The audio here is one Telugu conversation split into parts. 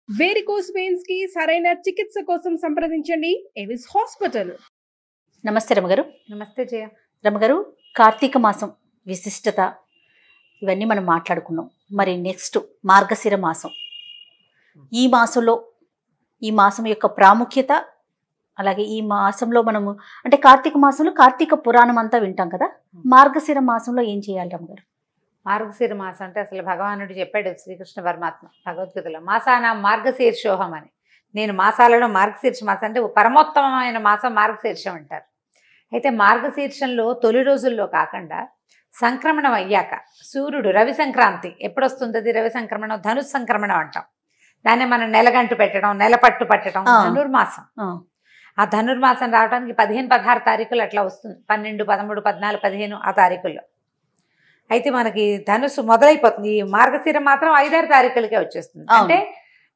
వేరికోస్ వెయిన్స్ కి సరైన చికిత్స కోసం సంప్రదించండి ఎవిస్ హాస్పిటల్. నమస్తే రమగారు. నమస్తే జయ. రమగారు, కార్తీక మాసం విశిష్టత ఇవన్నీ మనం మాట్లాడుకున్నాం. మరి నెక్స్ట్ మార్గశిర మాసం. ఈ మాసం యొక్క ప్రాముఖ్యత, అలాగే ఈ మాసంలో మనము అంటే కార్తీక మాసంలో కార్తీక పురాణం అంతా వింటాం కదా, మార్గశిర మాసంలో ఏం చేయాలి రమగారు? మార్గశిర మాసం అంటే అసలు భగవానుడు చెప్పాడు శ్రీకృష్ణ పరమాత్మ భగవద్గీతలో, మాసాన మార్గశీర్షోహం అని. నేను మాసాలలో మార్గశీర్ష మాసం అంటే పరమోత్తమమైన మాసం మార్గశీర్షం అంటారు. అయితే మార్గశీర్షంలో తొలి రోజుల్లో కాకుండా సంక్రమణం అయ్యాక సూర్యుడు రవి సంక్రాంతి ఎప్పుడు వస్తుంది? రవి సంక్రమణం, ధనుస్ సంక్రమణం అంటాం. దాన్ని మనం నెలగంటు పెట్టడం, నెలపట్టు పట్టడం ధనుర్మాసం. ఆ ధనుర్మాసం రావడానికి 15-16 తారీఖులు అట్లా వస్తుంది. 12, 13, 14, 15 ఆ తారీఖుల్లో. అయితే మనకి ధనుసు మొదలైపోతుంది. ఈ మార్గశిర మాత్రం 5-6 తారీఖులకే వచ్చేస్తుంది. అంటే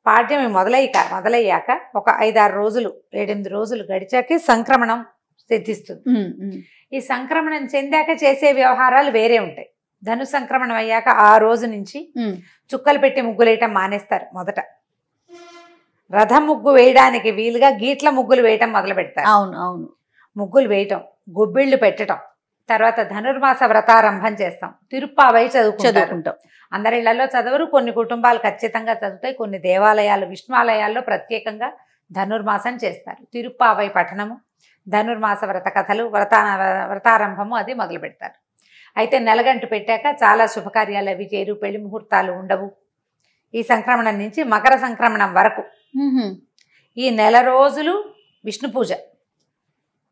పాడ్యమి మొదలయ్యాక ఒక 5-6 రోజులు, 7-8 రోజులు గడిచాకే సంక్రమణం సిద్ధిస్తుంది. ఈ సంక్రమణం చెందాక చేసే వ్యవహారాలు వేరే ఉంటాయి. ధను సంక్రమణం అయ్యాక ఆ రోజు నుంచి చుక్కలు పెట్టి ముగ్గులు వేయటం మానేస్తారు. మొదట రథం ముగ్గు వేయడానికి వీలుగా గీట్ల ముగ్గులు వేయటం మొదలు పెడతారు. అవును. ముగ్గులు వేయటం, గొబ్బిళ్ళు పెట్టడం, తర్వాత ధనుర్మాస వ్రతారంభం చేస్తాం. తిరుప్పావై చదువుకుంటాం. అందరి ఇళ్లలో చదవరు, కొన్ని కుటుంబాలు ఖచ్చితంగా చదువుతాయి. కొన్ని దేవాలయాలు, విష్ణువాలయాల్లో ప్రత్యేకంగా ధనుర్మాసం చేస్తారు. తిరుప్పావై పఠనము, ధనుర్మాస వ్రత కథలు, వ్రతారంభము అది మొదలు పెడతారు. అయితే నెలగంటు పెట్టాక చాలా శుభకార్యాలు అవి చేరు, పెళ్లి ముహూర్తాలు ఉండవు. ఈ సంక్రమణం నుంచి మకర సంక్రమణం వరకు ఈ నెల రోజులు విష్ణు పూజ.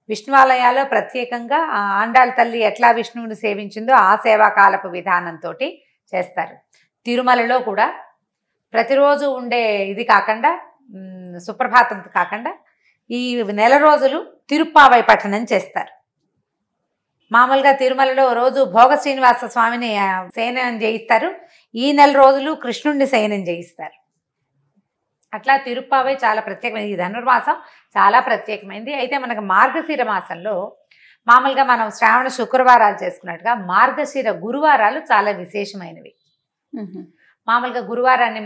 విష్ణువాలయాల్లో ప్రత్యేకంగా ఆండాళ్ళ తల్లి ఎట్లా విష్ణువుని సేవించిందో ఆ సేవాకాలపు విధానంతో చేస్తారు. తిరుమలలో కూడా ప్రతిరోజు ఉండే ఇది కాకుండా, సుప్రభాతం కాకుండా ఈ నెల రోజులు తిరుప్పావై పఠనం చేస్తారు. మామూలుగా తిరుమలలో రోజు భోగ శ్రీనివాస స్వామిని శయనం చేయిస్తారు. ఈ నెల రోజులు కృష్ణుడిని శయనం చేయిస్తారు. అట్లా తిరుప్పావై చాలా ప్రత్యేకమైనది. ఈ ధనుర్మాసం చాలా ప్రత్యేకమైనది. అయితే మనకు మార్గశిర మాసంలో మామూలుగా మనం శ్రావణ శుక్రవారాలు చేసుకున్నట్టుగా మార్గశిర గురువారాలు చాలా విశేషమైనవి. మామూలుగా గురువారాన్ని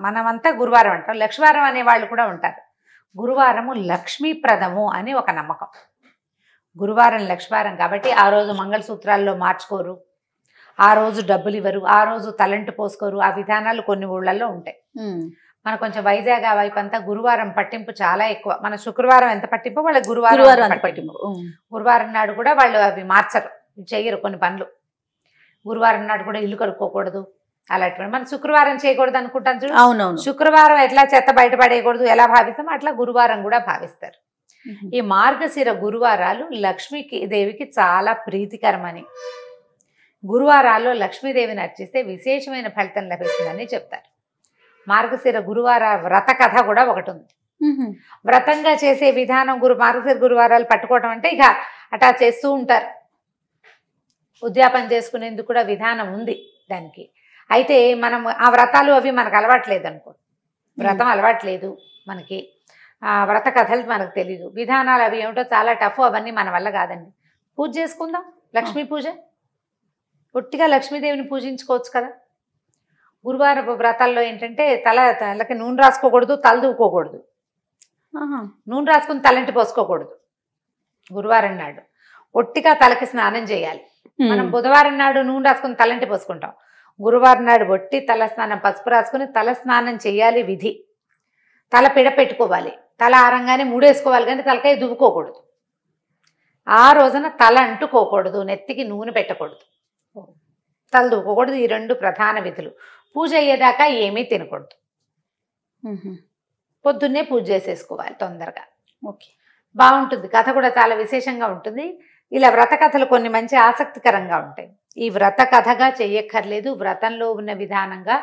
మనమంతా గురువారం అంటాం. లక్ష్మీవారం అనే వాళ్ళు కూడా ఉంటారు. గురువారము లక్ష్మీప్రదము అని ఒక నమ్మకం. గురువారం లక్ష్మీవారం కాబట్టి ఆ రోజు మంగళసూత్రాల్లో మార్చుకోరు, ఆ రోజు డబ్బులు ఇవ్వరు, ఆ రోజు తలంటు పోసుకోరు. ఆ విధానాలు కొన్ని ఊళ్ళల్లో ఉంటాయి. మన కొంచెం వైజాగ్ ఆ వైపు అంతా గురువారం పట్టింపు చాలా ఎక్కువ. మన శుక్రవారం ఎంత పట్టింపు, వాళ్ళ గురువారం పట్టింపు. గురువారం నాడు కూడా వాళ్ళు అవి మార్చరు, చెయ్యరు కొన్ని పనులు. గురువారం నాడు కూడా ఇల్లు కడుక్కోకూడదు, అలాంటి మనం శుక్రవారం చేయకూడదు అనుకుంటాం చూడు. అవునవును. శుక్రవారం ఎట్లా చెత్త బయటపడేయకూడదు ఎలా భావిస్తామో అట్లా గురువారం కూడా భావిస్తారు. ఈ మార్గశిర గురువారాలు లక్ష్మీకి దేవికి చాలా ప్రీతికరమని, గురువారాల్లో లక్ష్మీదేవిని అర్చిస్తే విశేషమైన ఫలితం లభిస్తుందని చెప్తారు. మార్గశిర గురువార వ్రత కథ కూడా ఒకటి ఉంది. వ్రతంగా చేసే విధానం మార్గశిర గురువారాలు పట్టుకోవటం అంటే ఇక అటా చేస్తూ ఉంటారు. ఉద్యాపన చేసుకునేందుకు కూడా విధానం ఉంది దానికి. అయితే మనం ఆ వ్రతాలు అవి మనకు అలవాట్లేదు అనుకో, వ్రతం అలవాట్లేదు మనకి, ఆ వ్రత కథలు మనకు తెలీదు, విధానాలు అవి ఏమిటో చాలా టఫ్, అవన్నీ మన వల్ల కాదండి. పూజ చేసుకుందాం, లక్ష్మీ పూజ. పొట్టిగా లక్ష్మీదేవిని పూజించుకోవచ్చు కదా. గురువారపు వ్రతాల్లో ఏంటంటే తలకి నూనె రాసుకోకూడదు, తల దూకోకూడదు, నూనె రాసుకుని తలంటి పోసుకోకూడదు. గురువారం నాడు ఒట్టిగా తలకి స్నానం చేయాలి. మనం బుధవారం నాడు నూనె రాసుకుని తలంటి పోసుకుంటాం. గురువారం నాడు ఒట్టి తల స్నానం, పసుపు రాసుకుని తల స్నానం చేయాలి విధి. తల పిడ పెట్టుకోవాలి, తల ఆరంగానే మూడేసుకోవాలి, కానీ తలకాయ దువ్వుకోకూడదు. ఆ రోజున తల అంటుకోకూడదు, నెత్తికి నూనె పెట్టకూడదు, తల దువ్వుకోకూడదు. ఈ 2 ప్రధాన విధులు. పూజ అయ్యేదాకా ఏమీ తినకూడదు. పొద్దున్నే పూజ చేసేసుకోవాలి తొందరగా. ఓకే, బాగుంటుంది. కథ కూడా చాలా విశేషంగా ఉంటుంది. ఇలా వ్రత కథలు కొన్ని మంచి ఆసక్తికరంగా ఉంటాయి. ఈ వ్రత కథగా చెయ్యక్కర్లేదు, వ్రతంలో ఉన్న విధానంగా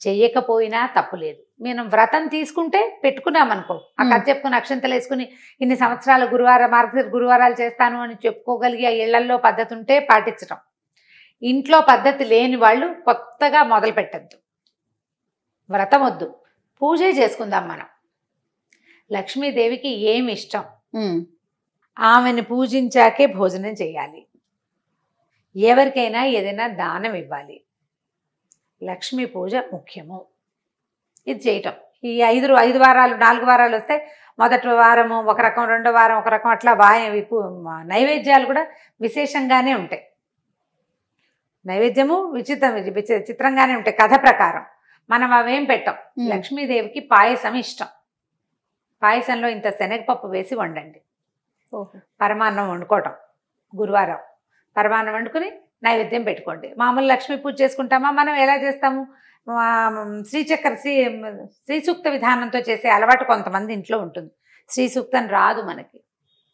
చెయ్యకపోయినా తప్పులేదు. మనం వ్రతం తీసుకుంటే పెట్టుకున్నామనుకో, ఆ కథ చెప్పుకుని అక్షంతలు వేసుకుని ఇన్ని సంవత్సరాలు మార్గశిర గురువారాలు చేస్తాను అని చెప్పుకోగలిగి ఆ ఇళ్లల్లో పద్ధతి ఉంటే పాటించటం. ఇంట్లో పద్ధతి లేని వాళ్ళు కొత్తగా మొదలు పెట్టద్దు. వ్రతం వద్దు, పూజే చేసుకుందాం మనం. లక్ష్మీదేవికి ఏమి ఇష్టం, ఆమెను పూజించాకే భోజనం చేయాలి. ఎవరికైనా ఏదైనా దానం ఇవ్వాలి. లక్ష్మీ పూజ ముఖ్యము. ఇది చేయటం ఈ 5 వారాలు 4 వారాలు వస్తే మొదటి వారము ఒక రకం, రెండో వారం ఒక రకం, అట్లా నైవేద్యాలు కూడా విశేషంగానే ఉంటాయి. నైవేద్యము చిత్రంగానే ఉంటాయి కథ ప్రకారం. మనం అవేం పెట్టాం. లక్ష్మీదేవికి పాయసం ఇష్టం. పాయసంలో ఇంత శనగపప్పు వేసి వండండి. పరమాన్నం వండుకోవటం గురువారం పరమాన్నం వండుకుని నైవేద్యం పెట్టుకోండి. మామూలు లక్ష్మీ పూజ చేసుకుంటామా మనం ఎలా చేస్తాము? శ్రీ సూక్త విధానంతో చేసే అలవాటు కొంతమంది ఇంట్లో ఉంటుంది. శ్రీ సూక్తం రాదు మనకి.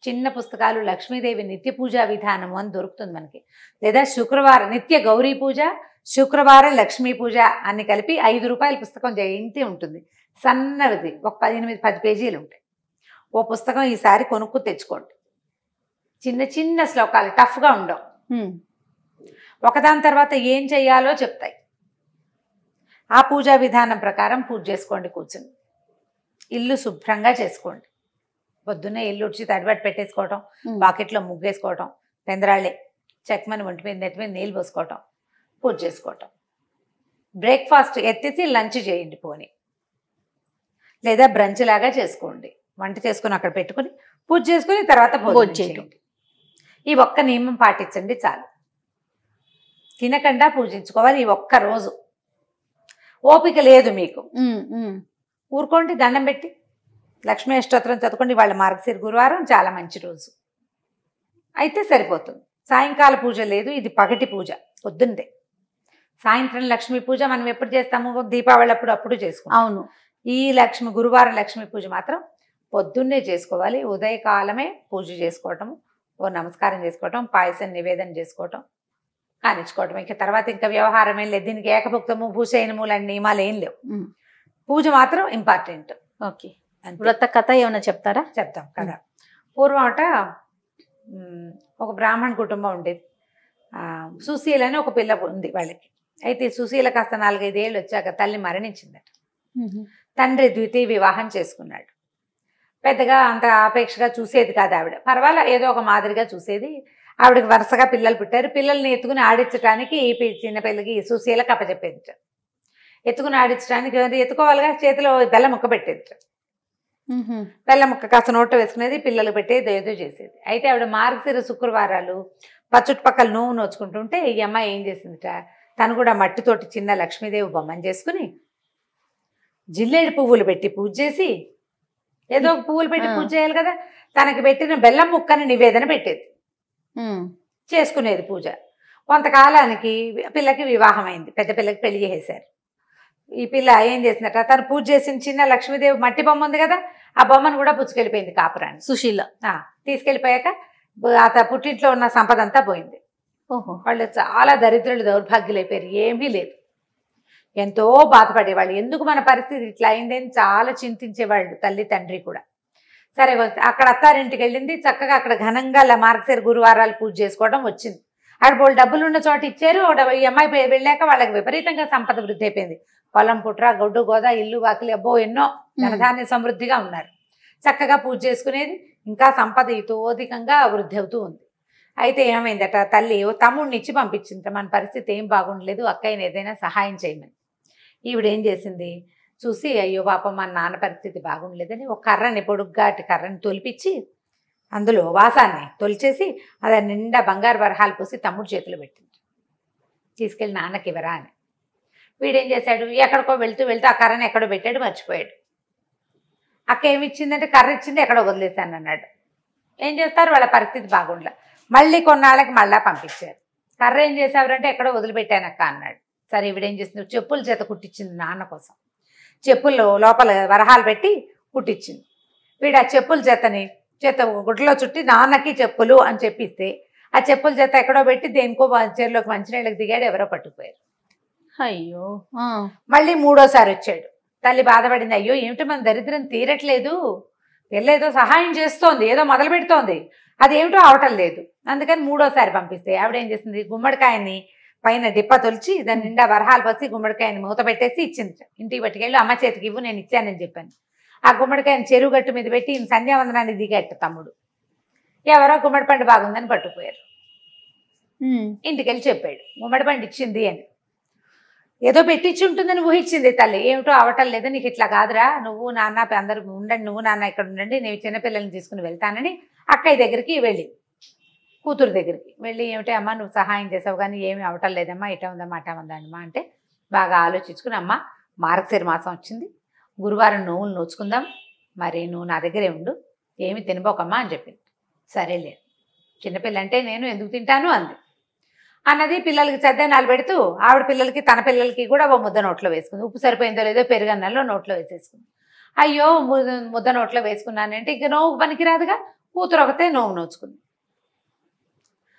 చిన్న పుస్తకాలు లక్ష్మీదేవి నిత్య పూజా విధానము అని దొరుకుతుంది మనకి. లేదా శుక్రవారం నిత్య గౌరీ పూజ, శుక్రవారం లక్ష్మీ పూజ అన్ని కలిపి 5 రూపాయల పుస్తకం జయంతి ఉంటుంది. సన్నది ఒక 18-10 పేజీలు ఉంటాయి. ఓ పుస్తకం ఈసారి కొనుక్కు తెచ్చుకోండి. చిన్న చిన్న శ్లోకాలు, టఫ్గా ఉండవు. ఒకదాని తర్వాత ఏం చెయ్యాలో చెప్తాయి. ఆ పూజా విధానం ప్రకారం పూజ చేసుకోండి. కూర్చుని ఇల్లు శుభ్రంగా చేసుకోండి. పొద్దున్నే ఇల్లు ఉడిచి తడిబట్టి పెట్టేసుకోవటం, బాకెట్లో ముగ్గేసుకోవటం, పెందరాళ్ళే చెక్కమని ఒంటి మీద నెట్టి మీద నీళ్ళు పోసుకోవటం, పూజ చేసుకోవటం. బ్రేక్ఫాస్ట్ ఎత్తేసి లంచ్ చేయండి పోనీ, లేదా బ్రంచ్ లాగా చేసుకోండి. వంట చేసుకుని అక్కడ పెట్టుకుని పూజ చేసుకుని తర్వాత భోజనం చేయండి. ఈ ఒక్క నియమం పాటించండి చాలు. తినకుండా పూజించుకోవాలి. ఈ ఒక్క రోజు ఓపిక లేదు మీకు, ఊరుకోండి. దండం పెట్టి లక్ష్మీ అష్టోత్తరం చదువుకోండి. వాళ్ళ మార్గశిర గురువారం చాలా మంచి రోజు అయితే సరిపోతుంది. సాయంకాల పూజ లేదు, ఇది పగటి పూజ పొద్దున్నే. సాయంత్రం లక్ష్మీ పూజ మనం ఎప్పుడు చేస్తాము? దీపావళి అప్పుడు చేసుకుంటాం. అవును. ఈ గురువారం లక్ష్మీ పూజ మాత్రం పొద్దున్నే చేసుకోవాలి. ఉదయకాలమే పూజ చేసుకోవటం, ఓ నమస్కారం చేసుకోవటం, పాయసం నివేదన చేసుకోవటం, కానిచ్చుకోవటం. ఇంకా తర్వాత ఇంకా వ్యవహారం ఏం లేదు. దీనికి ఏకభుక్తము భూషయనము లాంటి నియమాలు ఏం లేవు. పూజ మాత్రం ఇంపార్టెంట్. ఓకే. వ్రత కథ ఏమైనా చెప్తారా? చెప్తాం కదా. పూర్వం ఒక బ్రాహ్మణ కుటుంబం ఉండేది. సుశీల అని ఒక పిల్ల ఉంది వాళ్ళకి. అయితే సుశీల కాస్త 4-5 ఏళ్ళు వచ్చాక తల్లి మరణించిందట. తండ్రి ద్వితీయ వివాహం చేసుకున్నాడు. పెద్దగా అంత ఆపేక్షగా చూసేది కాదు ఆవిడ. పర్వాలా ఏదో ఒక మాదిరిగా చూసేది. ఆవిడకి వరుసగా పిల్లలు పుట్టారు. పిల్లల్ని ఎత్తుకుని ఆడించడానికి ఈ చిన్న పిల్లకి సుశీలకు అప్పచెప్పేది. ఎత్తుకుని ఆడించడానికి ఎత్తుకోవాలిగా, చేతిలో బెల్లం ముక్క పెట్టేది. బెల్లం ముక్క కాస్త నోట్లో వేసుకునేది, పిల్లలు పెట్టేది, ఏదో చేసేది. అయితే ఆవిడ మార్గశిర శుక్రవారాలు చుట్టుపక్కల నువ్వు నోచుకుంటుంటే ఈ అమ్మాయి ఏం చేసిందిట, తను కూడా మట్టితోటి చిన్న లక్ష్మీదేవి బొమ్మను చేసుకుని జిల్లేడు పువ్వులు పెట్టి పూజ చేసి, ఏదో పువ్వులు పెట్టి పూజ చేయాలి కదా, తనకి పెట్టిన బెల్లం ముక్కని నివేదన పెట్టేది, చేసుకునేది పూజ. కొంతకాలానికి పిల్లకి వివాహం అయింది. పెద్ద పిల్లకి పెళ్లి చేసేశారు. ఈ పిల్ల ఏం చేసిందట, తను పూజ చేసిన చిన్న లక్ష్మీదేవి మట్టి బొమ్మ ఉంది కదా, ఆ బొమ్మను కూడా పుచ్చుకెళ్ళిపోయింది కాపురాన్ని. సుశీల తీసుకెళ్ళిపోయాక పుట్టింట్లో ఉన్న సంపద అంతా పోయింది. వాళ్ళు చాలా దరిద్రులు, దౌర్భాగ్యులు అయిపోయారు. ఏమీ లేదు. ఎంతో బాధపడేవాళ్ళు. ఎందుకు మన పరిస్థితి ఇట్లా అయిందని చాలా చింతించేవాళ్ళు తల్లి తండ్రి కూడా. సరే అక్కడ అత్తారింటికి వెళ్ళింది. చక్కగా అక్కడ ఘనంగా మార్గశిర గురువారాలు పూజ చేసుకోవడం వచ్చింది. అక్కడ వాళ్ళు డబ్బులు ఉన్న చోట ఇచ్చారు. ఈ అమ్మాయి వెళ్ళాక వాళ్ళకి విపరీతంగా సంపద వృద్ధి అయిపోయింది. పొలం పుట్ర, గొడ్డు గోద, ఇల్లు వాకిలి, అబ్బో ఎన్నో ధనధాన్య సమృద్ధిగా ఉన్నారు. చక్కగా పూజ చేసుకునేది. ఇంకా సంపద ఇతోధికంగా వృద్ధి అవుతూ ఉంది. అయితే ఏమైందట, తల్లి తమ్ముడిని ఇచ్చి పంపించింది. మన పరిస్థితి ఏం బాగుండలేదు, అక్కయ్యని ఏదైనా సహాయం చేయమని. ఈవిడేం చేసింది, చూసి అయ్యో పాపం మన నాన్న పరిస్థితి బాగుండలేదని ఒక కర్రని, పొడుగ్గాటి కర్రని తొలిపించి అందులో వాసాన్ని తొలిచేసి అది నిండా బంగారు వరహాలు పోసి తమ్ముడు చేతులు పెట్టింది. తీసుకెళ్ళి నాన్నకి ఇవ్వరా అని. వీడేం చేశాడు, ఎక్కడికో వెళ్తూ ఆ కర్రని ఎక్కడో పెట్టాడు, మర్చిపోయాడు. అక్క ఏమి ఇచ్చిందంటే కర్ర ఇచ్చింది, ఎక్కడో వదిలేశాను అన్నాడు. ఏం చేస్తారు, వాళ్ళ పరిస్థితి బాగుండలే. మళ్ళీ కొన్నాళ్ళకి మళ్ళా పంపించారు. కర్ర ఏం చేసావురంటే ఎక్కడో వదిలిపెట్టానక్క అన్నాడు. సరే ఈవిడేం చేసింది, చెప్పుల చేత కుట్టించింది నాన్న కోసం. చెప్పుల్లో లోపల వరహాలు పెట్టి కుట్టించింది. వీడు ఆ చెప్పుల చేత గుడ్డలో చుట్టి నాన్నకి చెప్పులు అని చెప్పిస్తే ఆ చెప్పుల చేత ఎక్కడో పెట్టి దేనికో చెరులోకి మంచినీళ్ళకి దిగాడు, ఎవరో పట్టుకుపోయారు. అయ్యో. మళ్ళీ 3వసారి వచ్చాడు. తల్లి బాధపడింది. అయ్యో ఏమిటి మన దరిద్రం తీరట్లేదు, వెళ్ళేదో సహాయం చేస్తోంది, ఏదో మొదలు పెడుతోంది, అదేమిటో అవటం లేదు. అందుకని 3వసారి పంపిస్తే ఆవిడేం చేసింది, గుమ్మడికాయని పైన డిప్ప తొలిచి దాని నిండా వరహాలు పోసి గుమ్మడికాయని మూత పెట్టేసి ఇచ్చింది. ఇంటికి పట్టుకెళ్ళి అమ్మ చేతికి ఇవ్వు, నేను ఇచ్చానని చెప్పాను. ఆ గుమ్మడికాయని చెరువు గట్టు మీద పెట్టి సంధ్యావందనాన్ని దిగట్టు తమ్ముడు. ఎవరో గుమ్మడి పండు బాగుందని పట్టుకుపోయారు. ఇంటికెళ్ళి చెప్పాడు గుమ్మడి పండు ఇచ్చింది అని. ఏదో పెట్టించి ఉంటుందని ఊహించింది తల్లి. ఏమిటో అవటం లేదు, నీకు ఇట్లా కాదురా, నువ్వు నాన్న అందరు ఉండండి, నువ్వు నాన్న ఇక్కడ ఉండండి, నేను చిన్నపిల్లల్ని తీసుకుని వెళ్తానని అక్కయ్య దగ్గరికి వెళ్ళి, కూతురు దగ్గరికి వెళ్ళి, ఏమిటి అమ్మ నువ్వు సహాయం చేసావు కానీ ఏమి అవటం లేదమ్మా, ఇటా ఉందమ్మా అటా ఉందమ్మా అంటే బాగా ఆలోచించుకుని, అమ్మ మార్గశిర మాసం వచ్చింది, గురువారం నువ్వులు నోచుకుందాం, మరి నువ్వు నా దగ్గరే ఉండు, ఏమి తినబోకమ్మా అని చెప్పింది. సరేలే, చిన్నపిల్ల అంటే నేను ఎందుకు తింటాను అంది. అన్నది పిల్లలకి చద్దనాలు పెడుతూ ఆవిడ పిల్లలకి తన పిల్లలకి కూడా ఓ ముద్ద నోట్లో వేసుకుంది. ఉప్పు సరిపోయిందో లేదో పెరుగన్నంలో నోట్లో వేసేసుకుంది. అయ్యో ముద్ద నోట్లో వేసుకున్నానంటే ఇక నోవు పనికిరాదుగా, కూతురు ఒకతే నోవు నోచుకుంది.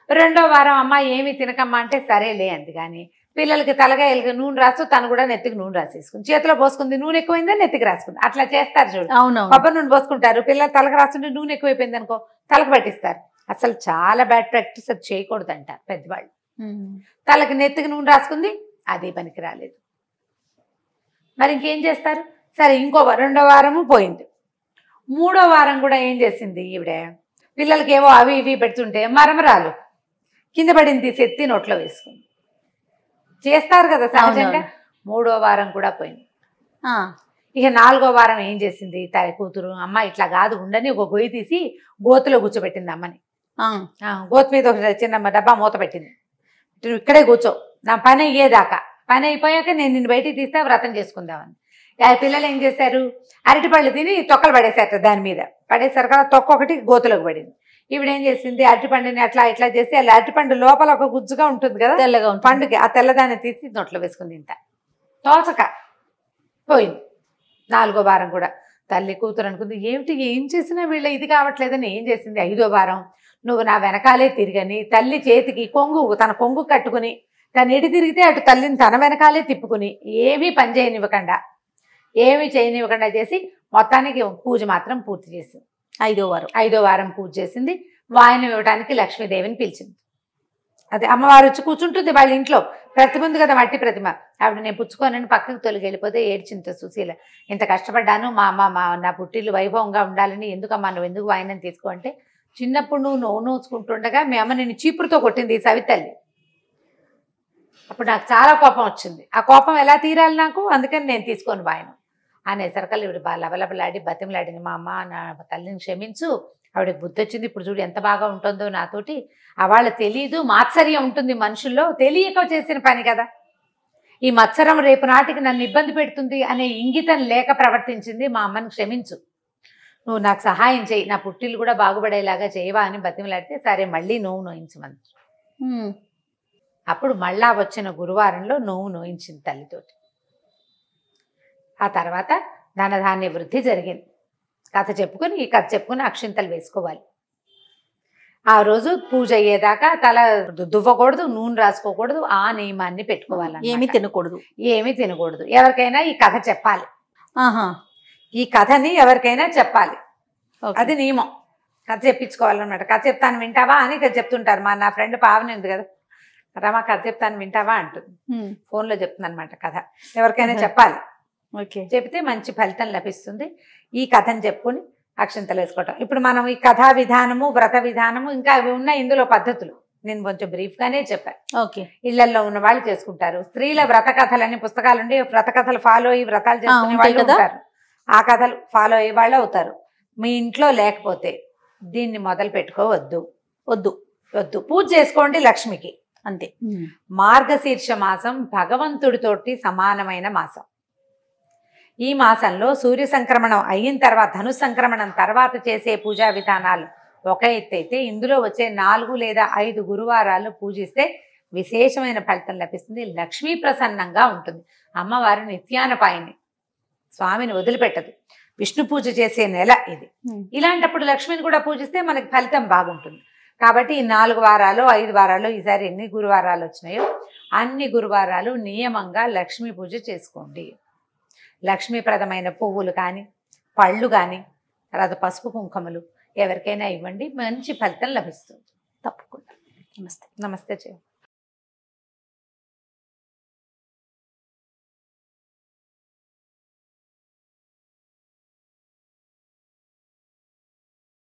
రెండో వారం అమ్మ ఏమి తినకమ్మా అంటే సరేలే అంది. కానీ పిల్లలకి తలగాయలకి నూనె రాస్తూ తను కూడా నెత్తికి నూనె రాసేసుకుంది. చేతిలో పోసుకుంది, నూనె ఎక్కువైందని నెత్తికి రాసుకుంది. అట్లా చేస్తారు చూడు, కొబ్బరి నూనె పోసుకుంటారు, పిల్లలు తలకు రాస్తుంటే నూనె ఎక్కువైపోయింది అనుకో తలకు పట్టిస్తారు. అసలు చాలా బ్యాడ్ ప్రాక్టీస్, అది చేయకూడదు అంటారు పెద్దవాళ్ళు. తలకి నెత్తికి నూనె రాసుకుంది, అది పనికి రాలేదు. మరి ఇంకేం చేస్తారు? సరే ఇంకో రెండో వారము పోయింది. మూడో వారం కూడా ఏం చేసింది ఈవిడ, పిల్లలకి ఏవో అవి ఇవి పెడుతుంటే మరమరాలు కింద పడింది, తీసి ఎత్తి నోట్లో వేసుకుంది. చేస్తారు కదా సహజంగా. మూడో వారం కూడా పోయింది. ఇక నాలుగో వారం ఏం చేసింది కూతురు, అమ్మ ఇట్లా కాదు ఉండని ఒక గొయ్యి తీసి గోతులో కూర్చోబెట్టింది అమ్మని. గోతు మీద ఒక చిన్న డబ్బా మూత పెట్టింది. ఇక్కడే కూర్చో, నా పని అయ్యేదాకా, పని అయిపోయాక నేను నిన్ను బయటికి తీస్తే వ్రతం చేసుకుందామని. పిల్లలు ఏం చేశారు, అరటిపళ్ళు తిని తొక్కలు పడేశారు, దాని మీద పడేసారు కదా, తొక్క ఒకటి గోతులోకి పడింది. ఈవిడేం చేసింది, అరటిపండుని అట్లా ఇట్లా చేసి అలా అరటిపండు లోపల ఒక గుజ్జుగా ఉంటుంది కదా, తెల్లగా పండుకి, ఆ తెల్లదాన్ని తీసి నోట్లో వేసుకుంది. ఇంత తోచక పోయింది. నాలుగో వారం కూడా తల్లి కూతురు అనుకుంది, ఏమిటి ఏం చేసినా వీళ్ళ ఇది కావట్లేదని ఏం చేసింది. ఐదో వారం నువ్వు నా వెనకాలే తిరిగని తల్లి చేతికి కొంగు, తన కొంగు కట్టుకుని తను ఎటు తిరిగితే అటు తల్లిని తన వెనకాలే తిప్పుకుని ఏమీ పని చేయనివ్వకుండా, ఏమీ చేయనివ్వకుండా చేసి మొత్తానికి పూజ మాత్రం పూర్తి చేసింది. ఐదో వారం పూజ చేసింది. వాయనం ఇవ్వడానికి లక్ష్మీదేవిని పిలిచింది. అదే అమ్మవారు వచ్చి కూర్చుంటుంది వాళ్ళ ఇంట్లో, ప్రతిమ ఉంది కదా, మట్టి ప్రతిమ. ఆవిడ నేను పుచ్చుకోనని పక్కకు తొలగి వెళ్ళిపోతే ఏడ్చింత సుశీల. ఇంత కష్టపడ్డాను, మా అమ్మ నా పుట్టిల్లు వైభవంగా ఉండాలని, ఎందుకమ్మా నువ్వు ఎందుకు వాయనం తీసుకో అంటే, చిన్నప్పుడు నువ్వు నోచుకుంటుండగా మీ అమ్మ నేను చీపురుతో కొట్టింది ఈ సవితల్లి. అప్పుడు నాకు చాలా కోపం వచ్చింది. ఆ కోపం ఎలా తీరాలి నాకు, అందుకని నేను తీసుకొని వాయనం అనేసరికల్ ఇవిడ లబలబలాడి బతిమలాడింది, మా అమ్మ నా తల్లిని క్షమించు, ఆవిడకి బుద్ధి వచ్చింది, ఇప్పుడు చూడు ఎంత బాగా ఉంటుందో నాతోటి. వాళ్ళ తెలీదు, మాత్సర్యం ఉంటుంది మనుషుల్లో, తెలియక చేసిన పని కదా, ఈ మత్సరం రేపు నాటికి నన్ను ఇబ్బంది పెడుతుంది అనే ఇంగితం లేక ప్రవర్తించింది, మా అమ్మని క్షమించు, నువ్వు నాకు సహాయం చేయి, నా పుట్టిల్లు కూడా బాగుపడేలాగా చేయవా అని బతిమలాడితే, సరే మళ్ళీ నువ్వు నోయించమని. అప్పుడు మళ్ళా వచ్చిన గురువారంలో నువ్వు నోయించింది తల్లితోటి. ఆ తర్వాత ధనధాన్య వృద్ధి జరిగింది. కథ చెప్పుకొని, ఈ కథ చెప్పుకొని అక్షింతలు వేసుకోవాలి. ఆ రోజు పూజ అయ్యేదాకా తల దువ్వకూడదు, నూనె రాసుకోకూడదు, ఆ నియమాన్ని పెట్టుకోవాలి. ఏమీ తినకూడదు. ఎవరికైనా ఈ కథ చెప్పాలి. ఈ కథని ఎవరికైనా చెప్పాలి, అది నియమం. కథ చెప్పించుకోవాలన్నమాట. కథ చెప్తాను వింటావా అని చెప్తుంటారు. నా ఫ్రెండ్ పావని ఉంది కదా, రమా కథ చెప్తాను వింటావా అంటుంది, ఫోన్లో చెప్తుంది అనమాట కథ. ఎవరికైనా చెప్పాలి, చెప్తే మంచి ఫలితం లభిస్తుంది. ఈ కథను చెప్పుకొని అక్షంతలు వేసుకోవటం. ఇప్పుడు మనం ఈ కథా విధానము, వ్రత విధానము, ఇంకా అవి ఉన్నాయి ఇందులో పద్ధతులు, నేను కొంచెం బ్రీఫ్గానే చెప్పాను. ఇళ్లలో ఉన్న వాళ్ళు చేసుకుంటారు. స్త్రీల వ్రత కథలని పుస్తకాలు ఉండి వ్రత కథలు ఫాలో అయ్యి వ్రతాలు చేసుకునే వాళ్ళు ఉంటారు. ఆ కథలు ఫాలో అయ్యే వాళ్ళు అవుతారు. మీ ఇంట్లో లేకపోతే దీన్ని మొదలు పెట్టుకోవద్దు, వద్దు. పూజ చేసుకోండి లక్ష్మికి, అంతే. మార్గశీర్ష మాసం భగవంతుడితోటి సమానమైన మాసం. ఈ మాసంలో సూర్య సంక్రమణం అయిన తర్వాత, ధను సంక్రమణం తర్వాత చేసే పూజా విధానాలు ఒక ఎత్తు అయితే, ఇందులో వచ్చే 4 లేదా 5 గురువారాలు పూజిస్తే విశేషమైన ఫలితం లభిస్తుంది. లక్ష్మీ ప్రసన్నంగా ఉంటుంది. అమ్మవారి నిత్యానపాయిని, స్వామిని వదిలిపెట్టదు. విష్ణు పూజ చేసే నెల ఇది. ఇలాంటప్పుడు లక్ష్మిని కూడా పూజిస్తే మనకి ఫలితం బాగుంటుంది. కాబట్టి ఈ 4 వారాలు 5 వారాలు, ఈసారి ఎన్ని గురువారాలు వచ్చినాయో అన్ని గురువారాలు నియమంగా లక్ష్మీ పూజ చేసుకోండి. లక్ష్మీప్రదమైన పువ్వులు కానీ, పళ్ళు కానీ, తర్వాత పసుపు కుంకుమలు ఎవరికైనా ఇవ్వండి, మంచి ఫలితం లభిస్తుంది తప్పకుండా. నమస్తే.